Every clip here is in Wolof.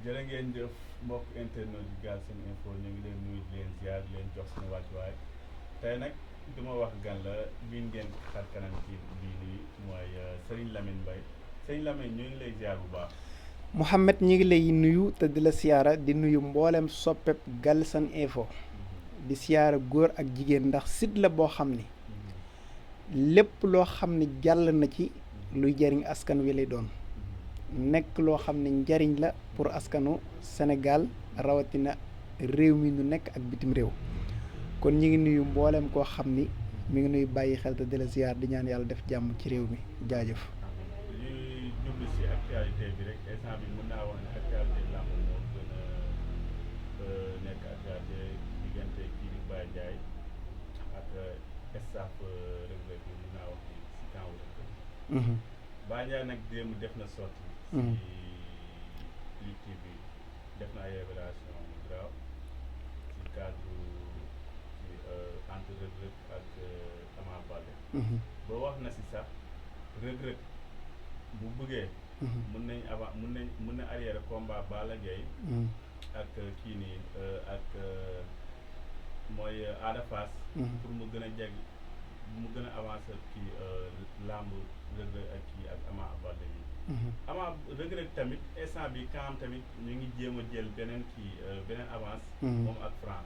jërë ngeen jëf mbokk internet yi Galsen Info ñu ngi leen nuyu di leen ziar di leen jox suñu wàccuwaay tey nag duma wax gan la bii ngeen xar kanam ci bii nii mooy Serigne Lamine Mbaye Serigne Lamine ñu ngi lay ziar bu baax. Mouhamed ñi ngi lay nuyu te di la siyaara di nuyu mboolem soppeb Galsen Info di siyaara góor ak jigéen ndax site la boo xam ni lépp loo xam ni jàll na ci luy jariñ askan wi lay doon nekk loo xam ne njariñ la pour askanu Sénégal rawatina réew mi nu nekk ak bitim réew kon ñi ngi nuyu mboolem koo xam ni mi ngi nuy bàyyi xel te di la ziar di ñaan yàlla def jàmm ci réew mi jaajëf. ñuy jublu si actualité bi rek instant bi mën naa wax ne actualité làmb moo gën a nekk actualité diggante kii di Baye Ndiaye ak staff Reug Reug bi mën naa wax ci camp Reug Reug. Baye Ndiaye nag démb def na sorti ci Lutte TV def na ay révélation grave ci cadre ci entre Reug Reug ak Ama Baldé ba wax na si sax Reug Reug bu bëggee mën na arrière combat Balla Gaye ak kii nii ak mooy Ada Fass pour mu gën a jeg mu gën a avancer kii làmb Reug Reug ak kii ak Ama Baldé yi Ama Reug Reug tamit instant bi quand tamit ñu ngi jéem a jël beneen kii beneen avance moom ak Franc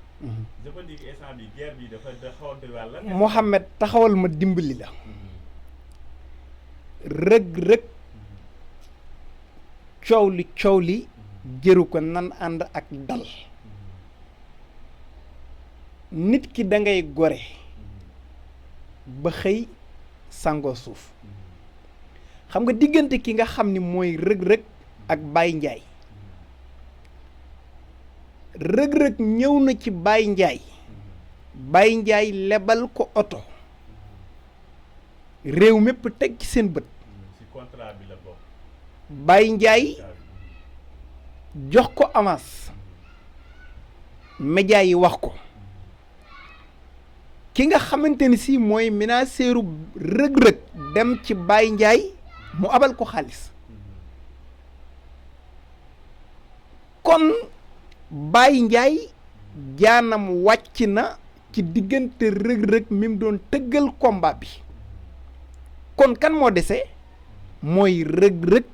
je peux dire instant bi guerre bi dafa xaw a doy wàll Mouhamed taxawal ma dimbali la Reug Reug coow li jëru ko nan ànd ak dal nit ki da ngay gore ba xëy sangoo suuf xam nga diggante ki nga xam ni mooy Reug Reug ak Baye Ndiaye Reug Reug ñëw na ci Baye Ndiaye lebal ko oto réew mépp teg ci seen bët ci contrat bi la bokk Baye Ndiaye jox ko avance média yi wax ko ki nga xamante ni si mooy ménageru Reug Reug dem ci Baye Ndiaye mu abal ko xaalis kon Baye Ndiaye jaanam wàcc na ci diggante Reug Reug mi mu doon tëggal combat bi kon kan moo dese mooy Reug Reug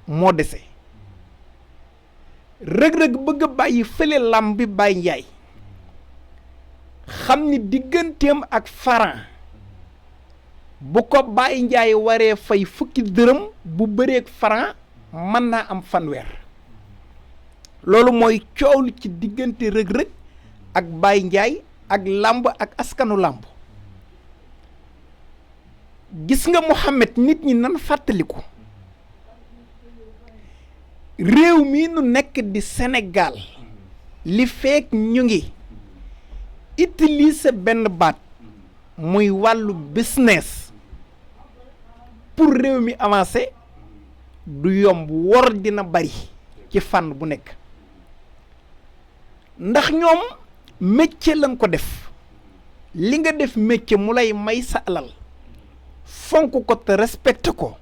moo dese Reug Reug bëgg a bàyyi fële làmb bi Baye Ndiaye xam ni digganteem ak Franc bu ko Baye Ndiaye waree fay fukki dërëm bu bëreeg Franc mën naa am fanweer loolu mooy coow li ci diggante Reug Reug ak Baye Ndiaye ak làmb ak askanu làmb gis nga Mouhamed nit ñi nan fàttaliku réew mi nu nekk di Sénégal li fekk ñu ngi utiliser benn baat muy wàllu business pour réew mi avancer du yomb wor dina bari ci fànn bu nekk ndax ñoom métier lañ ko def li nga def métier mu lay may sa alal fonk ko te respecté ko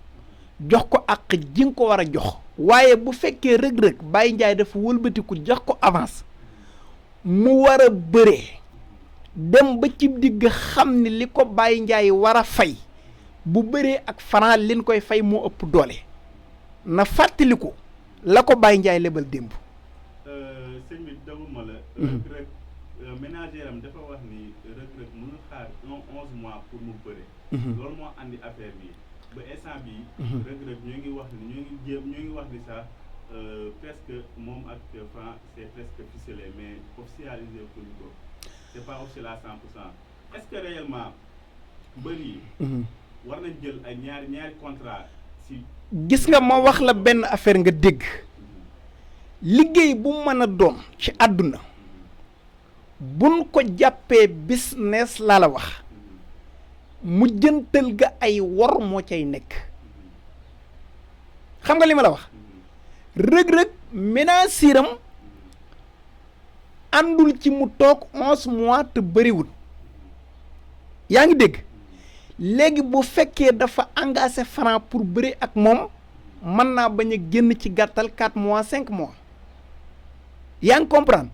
jox ko ak ji nga ko war a jox waaye bu fekkee Reug Reug Baye Ndiaye dafa wëlbatiku jox ko avance mu war a bëree dem ba ci digg xam ni li ko Baye Ndiaye war a fay bu bëree ak Franc liñ koy fay moo ëpp doole na fàttaliku la ko Baye Ndiaye lebal démb. sëñ bi daguma la. Reug Reug ménagère am dafa wax ni Reug Reug mënul xaar 11 mois pour mu bëre. loolu moo andi affaire bi ba instant bi Reug Reug ñu ngi wax ni sax presque moom ak Franc c'est presque ficelé mais officialisé pour ñu ko c'est pas officiel à 100% est-ce que réellement bëri war nañ jël ay ñaari contrat si. gis nga ma wax la benn affaire nga dégg liggéey bu mën a doon ci àdduna buñ ko jàppee business laa la wax mu jëntal ga ay wor moo cay nekk xam nga li ma la wax Reug Reug ménageram àndul ci mu toog 11 mois te bëriwul yaa ngi dégg léegi bu fekkee dafa engagé Franc pour bëri ak moom mën naa bañ a génn ci gàttal 4 mois 5 mois yaa ngi comprendre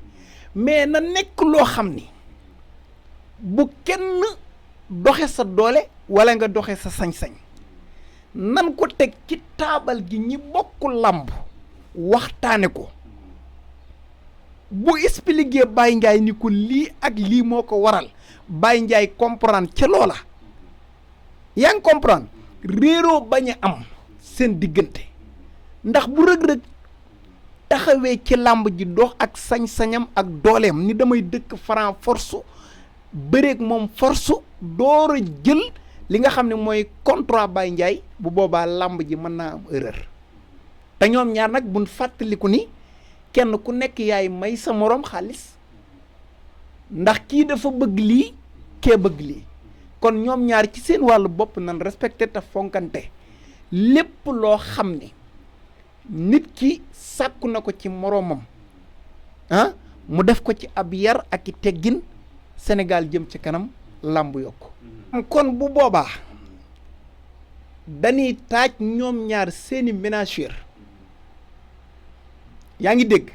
mais na nekk loo xam ni bu kenn doxe sa doole wala nga doxe sa sañ-sañ nan ko teg ci taabal gi ñi bokk làmb waxtaane ko bu expliqué Baye Ndiaye ni ko lii ak lii moo ko waral Baye Ndiaye comprendre ca loola yaa ngi comprendre réeroo bañ a am seen diggante ndax bu rëg-rëg taxawee ci làmb ji dox ak sañ-sañam ak dooleem ni damay dëkk Franc force bëreeg moom force door a jël li nga xam ne mooy contrat Baye Ndiaye bu boobaa làmb ji mën naa am erreur te ñoom ñaar nag buñ fàttaliku ni kenn ku nekk yaay may sa moroom xaalis ndax kii dafa bëgg lii kee bëgg lii kon ñoom ñaar ci seen wàllu bopp nan respecté te fonkante lépp loo xam ne nit ki sàkku na ko ci moroomam ah mu def ko ci ab yar ak i teggin Sénégal jëm ci kanam làmb yokk kon bu boobaa dañuy taaj ñoom ñaar seeni ménagère yaa ngi dégg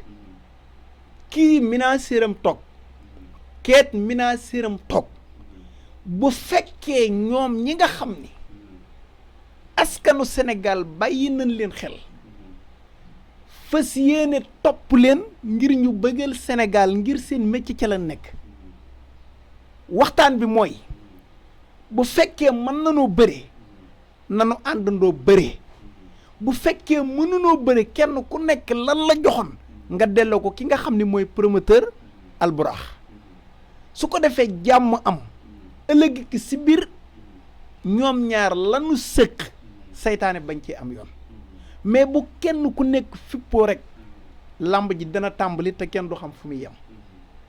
kii ménagère am toog keet ménagère am toog bu fekkee ñoom ñi nga xam ni askanu Sénégal bàyyi nañ leen xel fas yéene topp leen ngir ñu bëggal Sénégal ngir seen métier ca la nekk waxtaan bi mooy bu fekkee mën nanoo bëre nanu àndandoo bëre bu fekkee mënunoo bëre kenn ku nekk lan la joxoon nga delloo ko ki nga xam ni mooy promoteur Alburax su ko defee jàmm am ëllëg ki si biir ñoom ñaar lanu sëq saytaane bañ ci am yoon mais bu kenn ku nekk fippoo rek làmb ji dana tàmbali te kenn du xam fu muy yem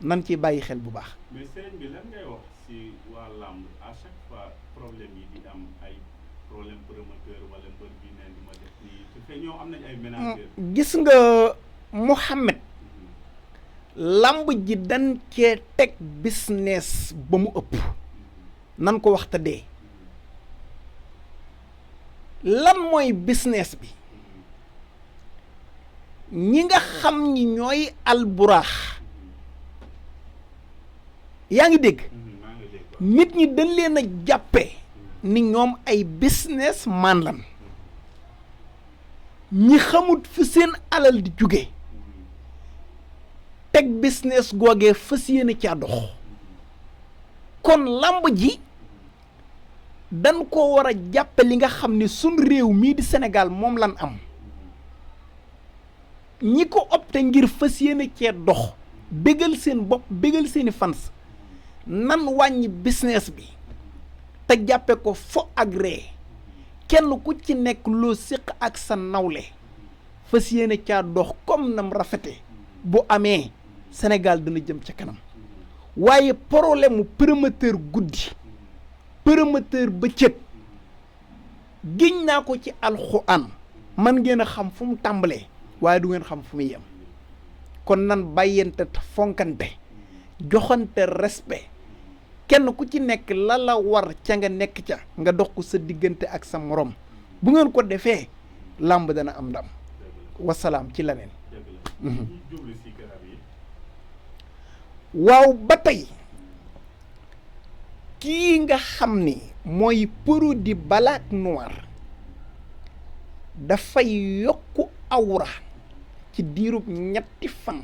nan ciy bàyyi xel bu baax. mais sëriñ bi lan ngay wax ci waa làmb à chaque fois problème yi di am ay problème promoteur wala mbër bi neen di ma def nii su fekkee ñoom am nañ ay ménageurs. gis nga Mouhamed làmb ji dañ cee teg business ba mu ëpp nan ko waxta dee lan mooy business bi ñi nga xam ni ñooy Alburax yaa ngi dégg nit ñi dañ leen a jàppe ni ñoom ay business man lan ñi xamut fi seen alal di jóge teg business googee fas yéene caa dox kon làmb ji dañ ko war a jàppe li nga xam ne suñ réew mii di Sénégal moom lan am ñi ko opté ngir fas yéene cee dox bégal seen bopp bégal seeni fans nan wàññi business bi te jàppe ko fo ak ree kenn ku ci nekk loo séq ak sa nawle fas yéene caa dox comme nam rafete bu amee Sénégal dana jëm ca kanam waaye problème mu promoteur guddi promoteur bëccëg giñ naa ko ci alxuraan man ngeen a xam fu mu tàmbalee waaye du ngeen xam fu muy yem kon nan bàyyante te fonkante joxante respect kenn ku ci nekk la la war ca nga nekk ca nga dox ko sa diggante ak sa morom bu ngeen ko defee làmb dana am ndam wasalaam ci leneen waaw ba tey kii nga xam ni mooy produit Black Noir dafay yokku awra ci diirub ñetti fan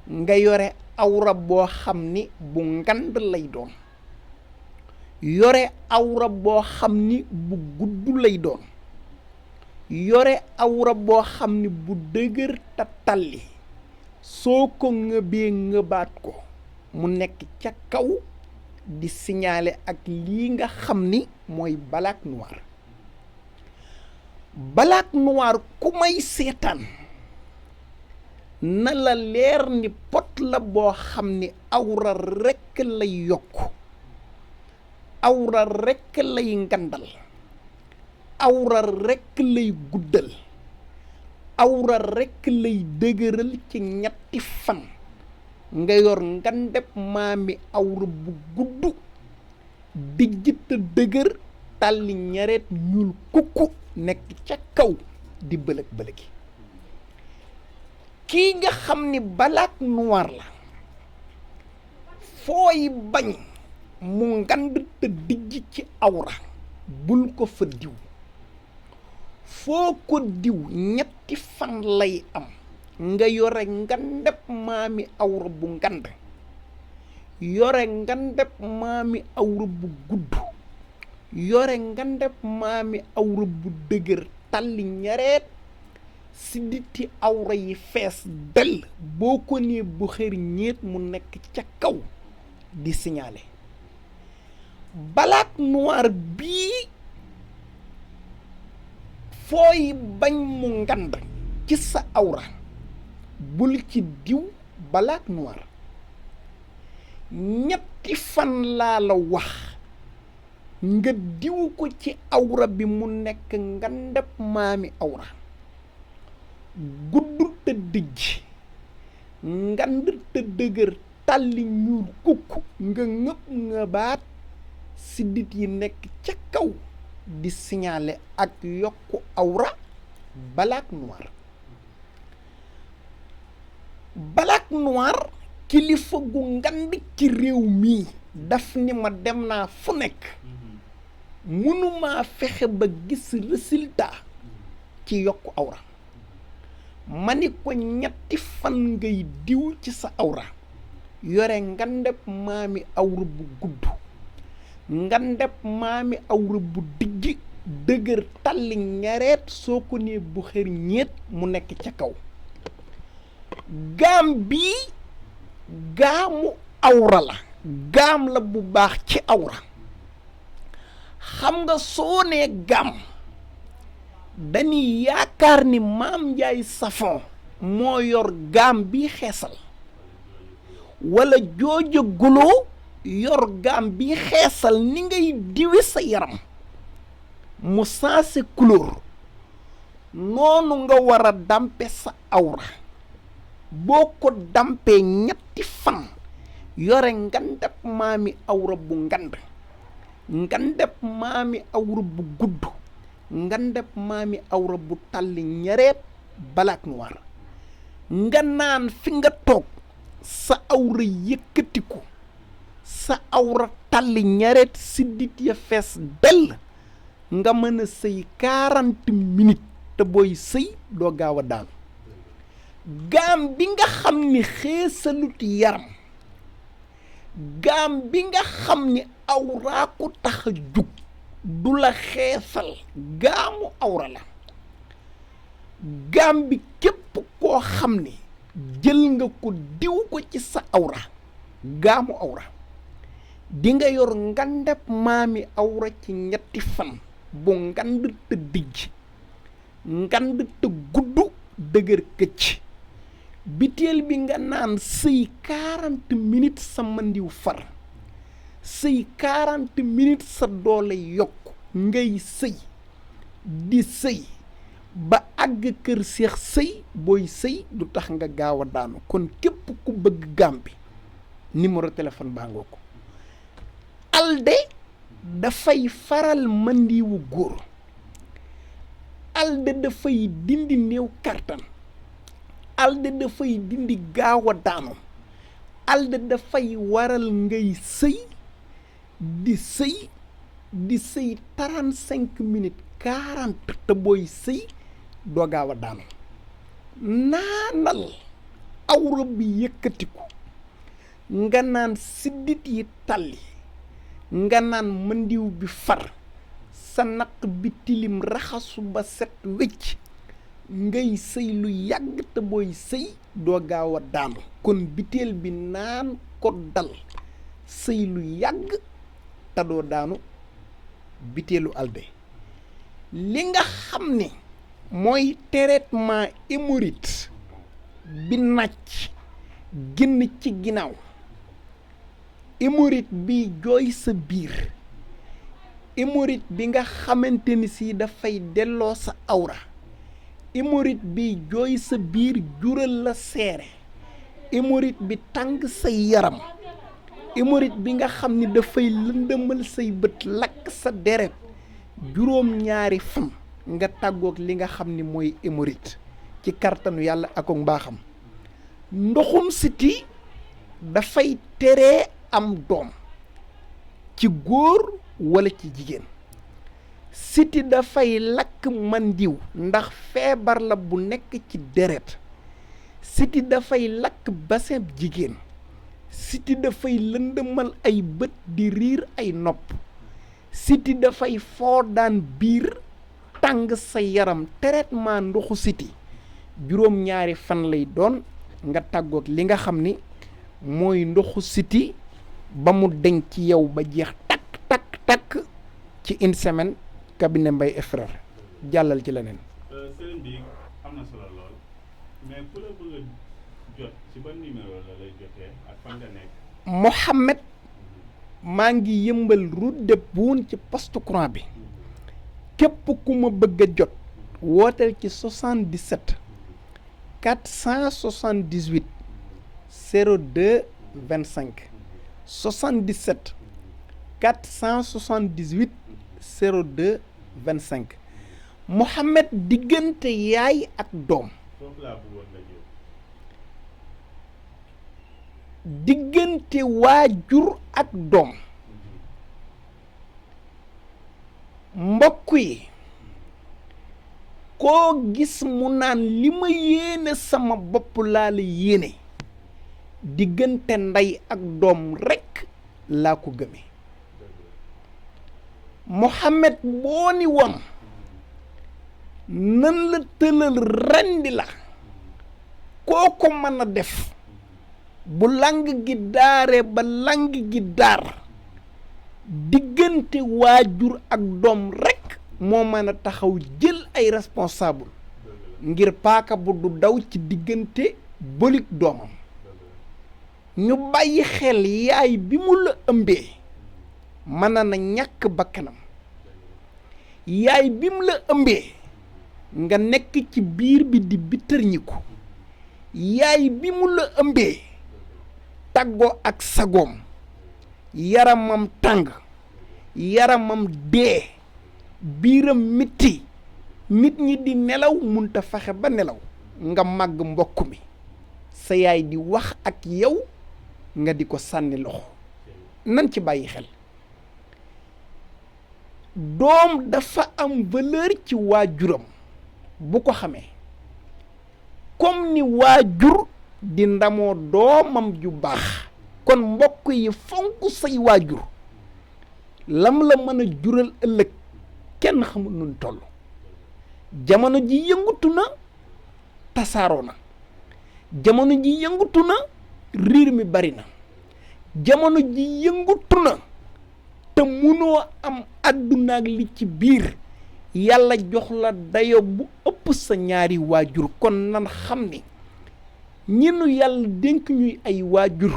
nga yore awra boo xam ni bu ngand lay doon yore awra boo xam ni bu gudd lay doon yore awra boo xam ni bu dëgër ta talli soo ko ngëbee ngëbaat ko mu nekk ca kaw di signaler ak lii nga xam ni mooy Black Noir Black Noir ku may seetaan na la leer ni pot la boo xam ni awra rekk lay yokk awra rekk lay ngandal awra rekk lay guddal awra rekk lay dëgëral ci ñetti fan nga yor ngandeb maami awra bu gudd dijjita dëgër tàlli ñareet ñuul kukku nekk ca kaw di bëlëg bëlëgi kii nga xam ni black noir la fooy bañ mu ngand te dijj ci awra bul ko fa diw foo ko diw ñetti fan lay am nga yore ngandep maami awra bu ngand yore ngandep maami awra bu gudd yore ngandep maami awra bu dëgër talli ñareet sidditi awra yi fees del boo ko nee bu xër ñeet mu nekk ca kaw di signalé black noir bii fooy bañ mu ngand ci sa awra bul ci diw black noir ñetti fan laa la wax nga diw ko ci awra bi mu nekk ngandep maami awra gudd te dijj ngand te dëgër tàlli ñuul kukk nga ngëp nga baat siddit yi nekk ca kaw di signalé ak yokku awra black noir kilifa gu ngand ci réew mii daf ni ma dem naa fu nekk mënumaa fexe ba gis résultat ci yokku awra ma ni ko ñetti fan ngay diw ci sa awra yore ngandep maami awra bu gudd ngandep maami awra bu dijj dëgër talli ñareet soo ko nee bu xër ñeet mu nekk ca kaw gaam bii gaamu awra la gaam la bu baax ci awra xam nga soo nee gaam dañuy yaakaar ni Maam Njaay Savon moo yor gaam bi xeesal wala jooja guloo yor gaam bi xeesal ni ngay diwi sa yaram mu sensé couleur noonu nga war a dampe sa awra boo ko dampee ñetti fan yore ngandep maami awra bu ngandep maami awra bu gudd ngandep maami awra bu talli ñareet black noir nga naan fi nga toog sa awra yëkkatiku sa awra talli ñareet siddit ya fees dell nga mën a sëy 40 minutes te booy sëy doo gaaw a daanu gaam bi nga xam ni xeesalut yaram gaam bi nga xam ni awraa ko tax a jug du la xeesal gaamu awra la gaam bi képp koo xam ni jël nga ko diw ko ci sa awra gaamu awra di nga yor ngandep maami awra ci ñetti fan bu ngand te dijj ngand te gudd dëgër këcc biteel bi nga naan sëy 40 minutes sa mandiw far sëy 40 minutes sa doole yokk ngay sëy di sëy ba àgg kër seex sëy booy sëy du tax nga gaaw a daanu kon képp ku bëgg gaam bi numéro téléphone baa ngoo ko alde dafay faral mandiwu góor alde dafay dindi néew kartan alde dafay dindi gaaw a daanu alde dafay waral ngay sëy di sëy 35 minutes 40 te booy sëy doo gaaw a daanu naanal awra bi yëkkatiku nga naan siddit yi talli nga naan mandiw bi far sa naq bi tilim raxasu ba set wecc ngay sëy lu yàgg te booy sëy doo gaaw a daanu kon biteel bi naan ko dal sëy lu yàgg te doo daanu biteelu alde li nga xam ne mooy traitement hémorroïde bi nàcc génn ci ginnaaw hémorroïde bi jooy sa biir hémorroïde bi nga xamante ni si dafay delloo sa awra hémorroïde bi jooy sa biir jural la seere hémorroïde bi tàng say yaram hémorroïde bi nga xam ni dafay lëndëmal say bët lakk sa deret juróom-ñaari fan nga tàggoog li nga xam ni mooy hémorroïde ci kàttanu yàlla ak mbaaxam ndoxum siti dafay teree am doom ci góor walla ci jigéen siti dafay lakk mandiw ndax feebar la bu nekk ci deret siti dafay lakk bassin jigéen siti dafay lëndëmal ay bët di riir ay nopp siti dafay foo daan biir tàng sa yaram traitement ndoxu siti juróom-ñaari fan lay doon nga tàggoog li nga xam ni mooy ndoxu siti ba mu deñ ci yow ba jeex takk ci une semaine cabinet Mbaye et Frères jàllal ci leneen. sëriñ bi am na solo lool mais ku la bëgg a jot ci ban numéro la lay jotee ak fan nga nekk. Mohamed maa ngi yëmbal route de Boune ci poste courant bi képp ku ma bëgg a jot wooteel ci 77 478 02 25 77 478 02 25 Mohamed diggante yaay ak doom foofu laa bëggoon nga ñëw. diggante waajur ak doom mbokk yi koo gis mu naan li ma yéene sama bopp laa la yéene diggante ndey ak doom rekk laa ko gëme Mohamed boo ni woon nan la tëlal rendi la koo ko mën a def bu lang gi daaree ba lang gi daar diggante waajur ak doom rekk moo mën a taxaw jël ay responsable ngir paaka bu du daw ci diggante bolik doomam ñu bàyyi xel yaay bi mu la ëmbee mën na ñàkk bakkanam yaay bi mu la ëmbee nga nekk ci biir bi di bitërñiku yaay bi mu la ëmbee tàggoo ak sagoom yaramam tàng yaramam dee biiram mitti nit ñi di nelaw munta fexe ba nelaw nga màgg mbokk mi sa yaay di wax ak yow nga di ko sànni loxo nan ci bàyyi xel doom dafa am valeur ci waajuram bu ko xamee comme ni waajur di ndamoo doomam ju baax kon mbokk yi fonk say waajur lam la mën a jural ëllëg kenn xamul nun toll jamono ji yëngutu na tasaaroo na jamono ji yëngutu na riir mi bari na jamono ji yëngutu na te munoo am àdduna ak li ci biir yàlla jox la dayo bu ëpp sa ñaari waajur kon nan xam ni ñi nu yàlla dénk ñuy ay waajur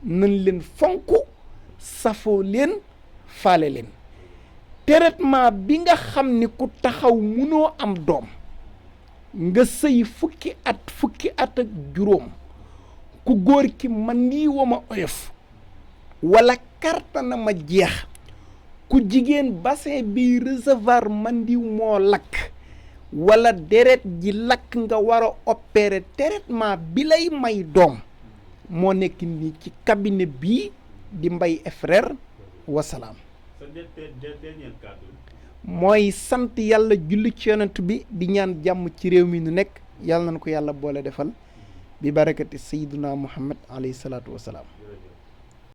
nan leen fonk safoo leen faale leen traitement bi nga xam ni ku taxaw munoo am doom nga sëy fukki at ak juróom ku góor ki man nii wama oyof wala kartana ma jeex ku jigéen bassin bi réservoir mandiw moo lakk wala deret ji lakk nga war a opérer traitement bi lay may doom moo nekk nii ci cabinet bii di Mbaye et Frères wasalaam. mooy sant yàlla julli ci yonent bi di ñaan jàmm ci réew mi nu nekk yàlla nañu ko yàlla boole defal bi barakati sayyiduna Muhammad alayhi salaatu wasalaam.